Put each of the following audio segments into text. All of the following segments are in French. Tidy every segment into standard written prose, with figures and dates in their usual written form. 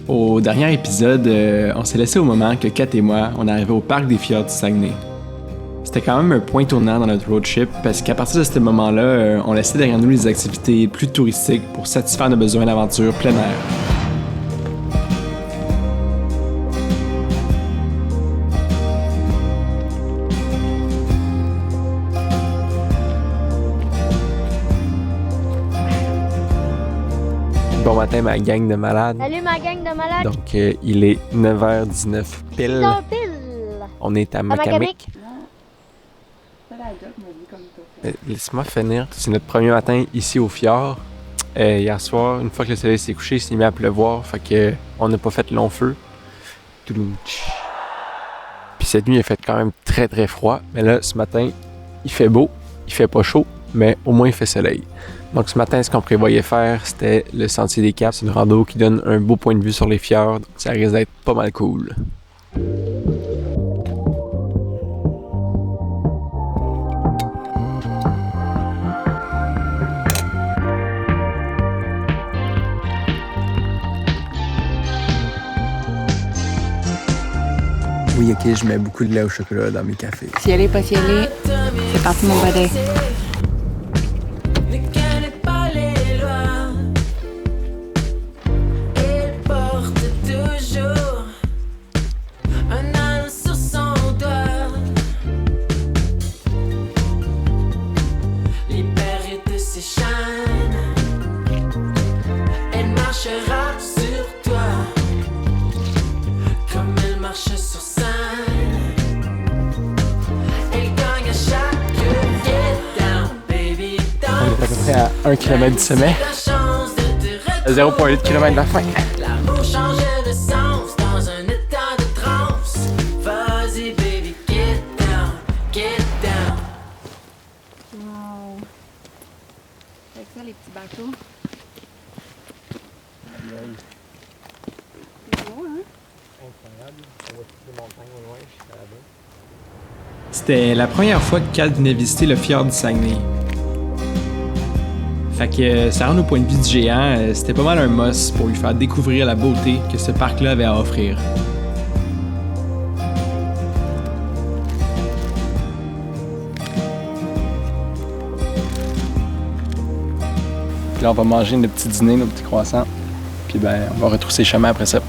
Au dernier épisode, on s'est laissé au moment que Kat et moi, on arrivait au parc des Fjords du Saguenay. C'était quand même un point tournant dans notre road trip parce qu'à partir de ce moment-là, on laissait derrière nous les activités plus touristiques pour satisfaire nos besoins d'aventure plein air. Bon matin, ma gang de malades. Salut ma gang de malades. Donc, il est 9h19 pile. On est à Macamic. Laisse-moi finir. C'est notre premier matin ici au fjord. Hier soir, une fois que le soleil s'est couché, il s'est mis à pleuvoir. Fait que on n'a pas fait long feu. Puis cette nuit, il a fait quand même très très froid. Mais là, ce matin, il fait beau. Il fait pas chaud, mais au moins il fait soleil. Donc ce matin, ce qu'on prévoyait faire, c'était le Sentier des Caps. C'est une rando qui donne un beau point de vue sur les fjords. Donc ça risque d'être pas mal cool. Oui, ok, je mets beaucoup de lait au chocolat dans mes cafés. Si elle est pas si elle est, c'est parti mon badin. À peu près à 1 km du sommet. À 0,8 km de la fin. L'amour changeait de sens dans un état de transe. Vas-y, baby, get down, get down. Wow. Avec ça, les petits bateaux. C'est beau, hein? Incroyable. On voit toutes les montagnes au loin jusqu'à là-bas. C'était la première fois que Kat venait visiter le fjord du Saguenay. Fait que ça rend au point de vue du géant, c'était pas mal un must pour lui faire découvrir la beauté que ce parc-là avait à offrir. Puis là, on va manger nos petits dîners, nos petits croissants. Puis ben, on va retrousser chemin après ça.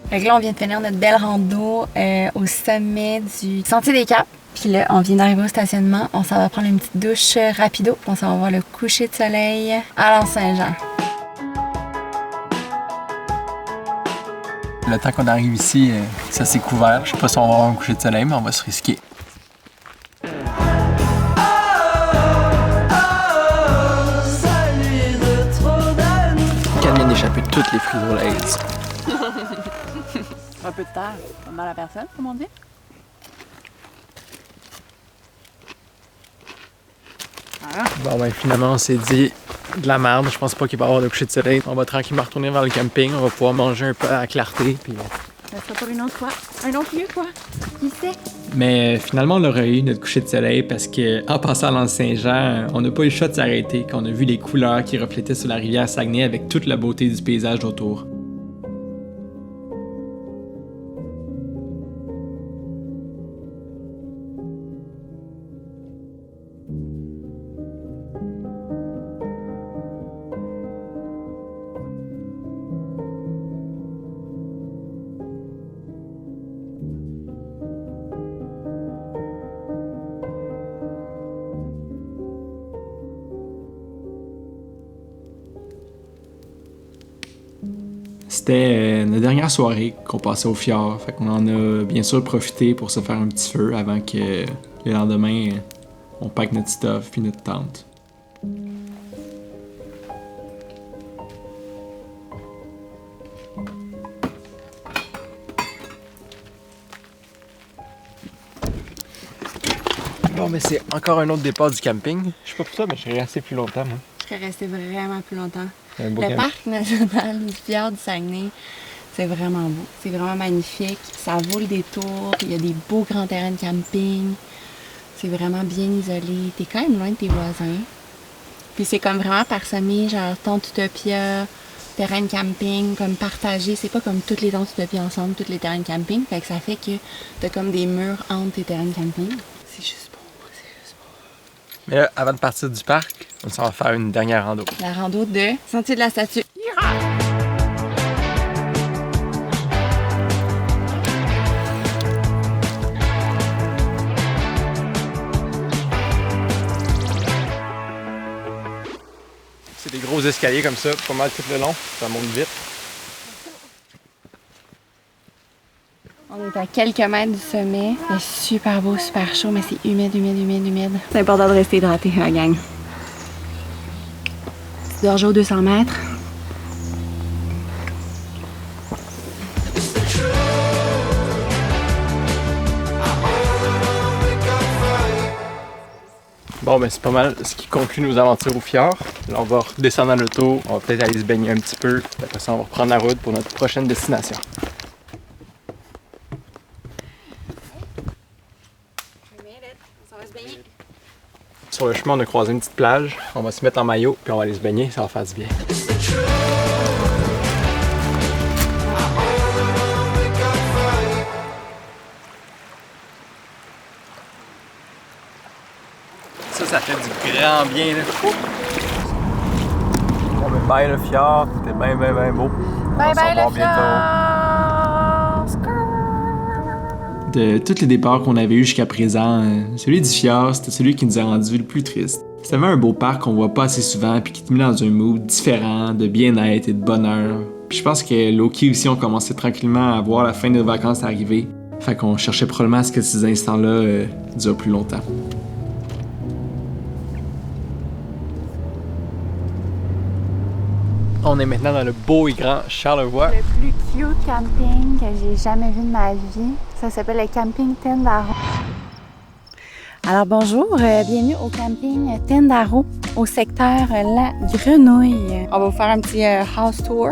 Fait que là, on vient de finir notre belle rando au sommet du Sentier des Caps. Puis là, on vient d'arriver au stationnement. On s'en va prendre une petite douche rapido. Puis on s'en va voir le coucher de soleil à l'Anse-Saint-Jean. Le temps qu'on arrive ici, ça s'est couvert. Je sais pas si on va avoir un coucher de soleil, mais on va se risquer. Kat vient d'échapper toutes les frito-lays. Un peu de terre, pas mal à personne, comme on dit. Voilà. Bon ben finalement on s'est dit de la merde, je pense pas qu'il va y avoir de coucher de soleil. On va tranquillement retourner vers le camping, on va pouvoir manger un peu à la clarté. Puis... Ça sera pour une autre fois. Un autre lieu, quoi. Qui sait? Mais finalement on aurait eu notre coucher de soleil parce que en passant à l'Anse-Saint-Jean, on n'a pas eu le choix de s'arrêter quand on a vu les couleurs qui reflétaient sur la rivière Saguenay avec toute la beauté du paysage autour. C'était notre dernière soirée qu'on passait au fjord, fait qu'on en a bien sûr profité pour se faire un petit feu avant que le lendemain on pack notre stuff puis notre tente. Bon, mais c'est encore un autre départ du camping. Je sais pas pour ça, mais je serais resté plus longtemps, moi. Je serais restée vraiment plus longtemps. C'est un beau Le camp. parc national du fjord du Saguenay, C'est vraiment beau. C'est vraiment magnifique. Ça vaut le détour. Il y a des beaux grands terrains de camping. C'est vraiment bien isolé. T'es quand même loin de tes voisins. Puis c'est comme vraiment parsemé, genre tente Utopia, terrain de camping, comme partagé. C'est pas comme toutes les tentes Utopia ensemble, tous les terrains de camping. Fait que ça fait que t'as comme des murs entre tes terrains de camping. C'est juste beau, c'est juste beau. Mais là, avant de partir du parc, on s'en va faire une dernière rando. La rando de Sentier de la Statue. C'est des gros escaliers comme ça, pas mal tout le long, ça monte vite. On est à quelques mètres du sommet. C'est super beau, super chaud, mais c'est humide, humide, humide, humide. C'est important de rester hydraté, la gang. Petite gorgée aux 200 mètres. Bon, ben c'est pas mal ce qui conclut nos aventures au fjord. Là, on va redescendre dans l'auto, on va peut-être aller se baigner un petit peu. Après ça, on va reprendre la route pour notre prochaine destination. Sur le chemin, on a croisé une petite plage. On va se mettre en maillot, puis on va aller se baigner, ça va faire du bien. Ça fait du grand bien, là. Bon, ben, bye le fjord, c'était bien, bien, bien beau. Bye bye le fjord! De tous les départs qu'on avait eu jusqu'à présent, celui du fjord, c'était celui qui nous a rendu le plus triste. C'était vraiment un beau parc qu'on voit pas assez souvent puis qui te met dans un mood différent, de bien-être et de bonheur. Puis je pense que Loki aussi, on commençait tranquillement à voir la fin de nos vacances arriver. Fait qu'on cherchait probablement à ce que ces instants-là durent plus longtemps. On est maintenant dans le beau et grand Charlevoix. Le plus cute camping que j'ai jamais vu de ma vie. Ça s'appelle le camping Tendaro. Alors bonjour, bienvenue au camping Tendaro, au secteur La Grenouille. On va vous faire un petit house tour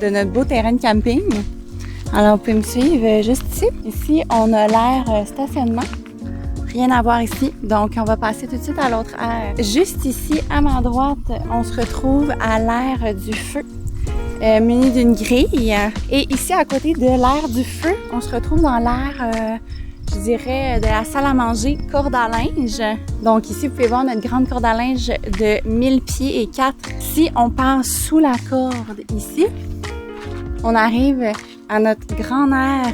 de notre beau terrain de camping. Alors vous pouvez me suivre juste ici. Ici, on a l'aire stationnement. Rien à voir ici, donc on va passer tout de suite à l'autre aire. Juste ici, à ma droite, on se retrouve à l'aire du feu, muni d'une grille. Et ici, à côté de l'aire du feu, on se retrouve dans l'aire, je dirais, de la salle à manger, corde à linge. Donc ici, vous pouvez voir notre grande corde à linge de 1000 pieds et 4. Si on passe sous la corde ici, on arrive à notre grande aire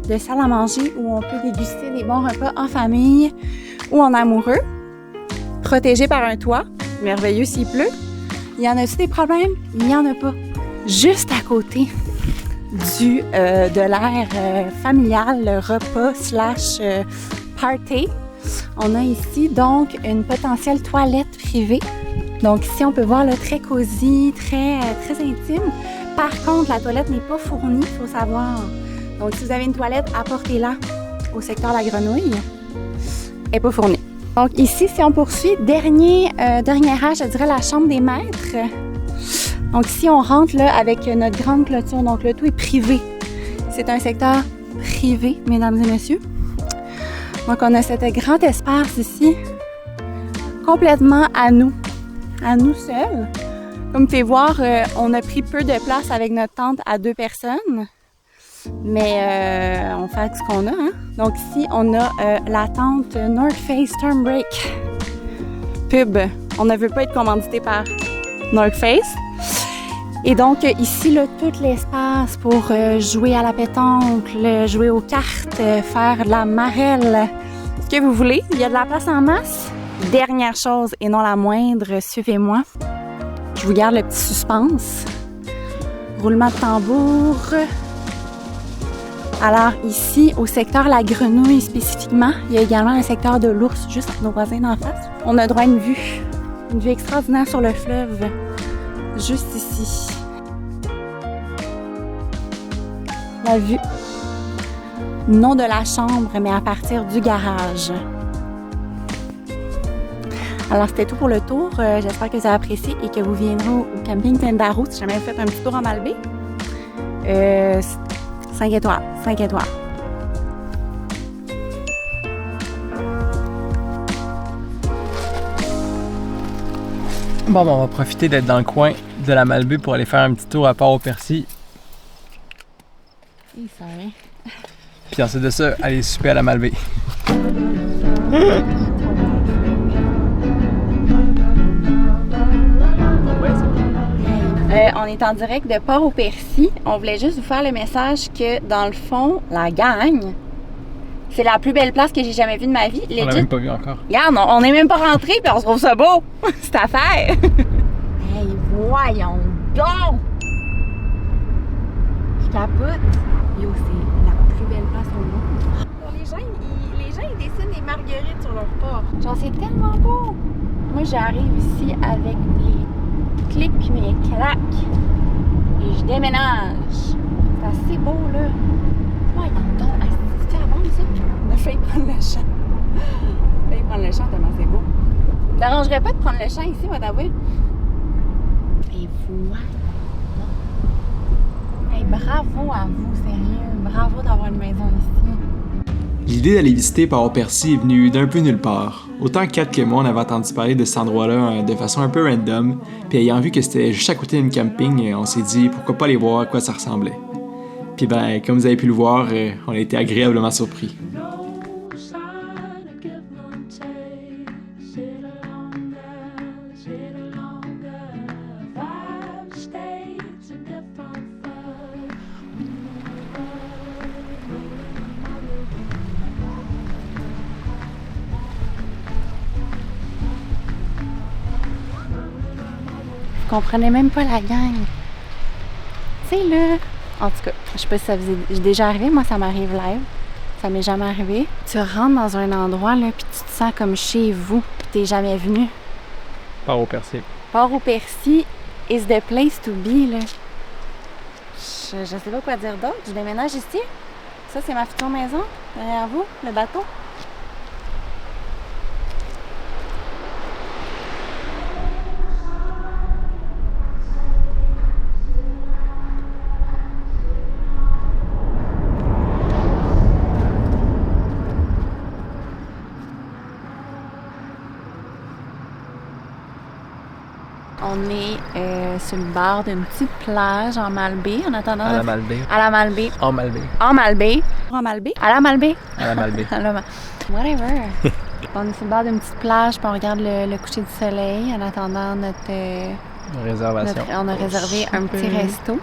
de salle à manger où on peut déguster des bons repas en famille ou en amoureux, protégé par un toit, merveilleux s'il pleut. Il y en a-t-il des problèmes? Il n'y en a pas. Juste à côté de l'aire familiale, repas / party, on a ici donc une potentielle toilette privée. Donc ici, on peut voir là, très cosy, très intime. Par contre, la toilette n'est pas fournie, il faut savoir. Donc, si vous avez une toilette, apportez-la au secteur La Grenouille. Elle n'est pas fournie. Donc, ici, si on poursuit, dernier âge, je dirais la chambre des maîtres. Donc, ici, on rentre là avec notre grande clôture. Donc, le tout est privé. C'est un secteur privé, mesdames et messieurs. Donc, on a cet grand espace ici, complètement à nous seuls. Comme vous pouvez voir, on a pris peu de place avec notre tente à 2 personnes. Mais on fait avec ce qu'on a. Hein? Donc ici, on a la tente North Face Storm Break. Pub. On ne veut pas être commandité par North Face. Et donc ici, là, tout l'espace pour jouer à la pétanque, jouer aux cartes, faire de la marelle. Ce que vous voulez. Il y a de la place en masse. Dernière chose et non la moindre, suivez-moi. Je vous garde le petit suspense. Roulement de tambour. Alors ici, au secteur La Grenouille spécifiquement, il y a également un secteur de l'ours juste à nos voisins d'en face. On a droit à une vue extraordinaire sur le fleuve, juste ici. La vue, non de la chambre, mais à partir du garage. Alors c'était tout pour le tour. J'espère que vous avez apprécié et que vous viendrez au camping Tendaro si jamais vous faites un petit tour en Malbaie. 5 étoiles. 5 étoiles. Bon, ben, on va profiter d'être dans le coin de la Malbaie pour aller faire un petit tour à Port-au-Percy. Puis ensuite de ça, aller souper à la Malbaie. On est en direct de Port-au-Percy. On voulait juste vous faire le message que, dans le fond, la gang, c'est la plus belle place que j'ai jamais vue de ma vie. On l'a même pas vu encore. Regarde, on n'est même pas rentré puis on se trouve ça beau. C'est à faire. Hey, voyons donc! Je capote. Yo, c'est la plus belle place au monde. Les gens, ils dessinent des marguerites sur leur porte. Genre, c'est tellement beau. Moi, j'arrive ici avec mes clics, mes claques. Et je déménage. C'est assez beau, là. Voyons donc. C'est à vendre, ça? On a failli prendre le champ. On a failli prendre le champ tellement c'est beau. Ça ne dérangerait pas de prendre le champ ici, moi, t'avouer. Et voilà. Hey, bravo à vous, sérieux. Bravo d'avoir une maison ici. L'idée d'aller visiter Port-au-Percy est venue d'un peu nulle part. Autant Kat que moi, on avait entendu parler de cet endroit-là de façon un peu random, puis ayant vu que c'était juste à côté d'un camping, on s'est dit pourquoi pas aller voir à quoi ça ressemblait. Puis ben, comme vous avez pu le voir, on a été agréablement surpris. Je comprenais même pas la gang. Tu sais, là, en tout cas, je sais pas si ça vous est déjà arrivé, moi ça m'arrive live. Ça m'est jamais arrivé. Tu rentres dans un endroit, là, puis tu te sens comme chez vous, puis t'es jamais venu. Port-au-Percy. Port-au-Percy is the place to be, là. Je sais pas quoi dire d'autre. Je déménage ici. Ça, c'est ma future maison. Derrière vous, le bateau. On est sur le bord d'une petite plage en Malbaie en attendant. À la Malbaie. À la Malbaie. En Malbaie. En Malbaie. En Malbaie. À la Malbaie. À la Malbaie. Whatever. On est sur le bord d'une petite plage puis on regarde le coucher du soleil en attendant notre Réservation. on a réservé un petit resto.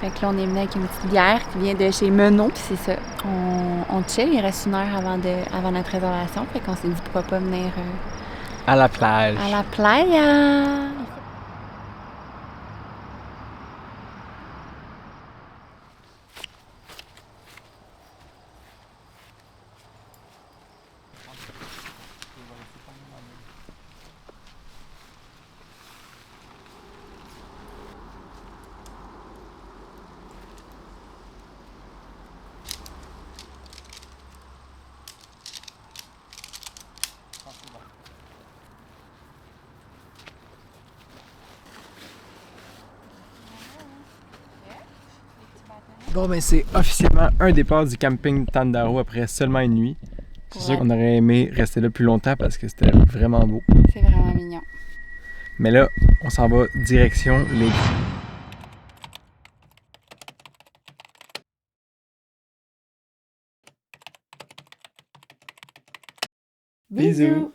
Fait que là, on est venu avec une petite bière qui vient de chez Menot. Puis c'est ça. On chill. Il reste 1 heure avant notre réservation. Fait qu'on s'est dit pourquoi pas venir À la plage. à la playa. Bon, ben c'est officiellement un départ du camping Tandaro après seulement une nuit. C'est sûr qu'on aurait aimé rester là plus longtemps parce que c'était vraiment beau. C'est vraiment mignon. Mais là, on s'en va direction les... Bisous.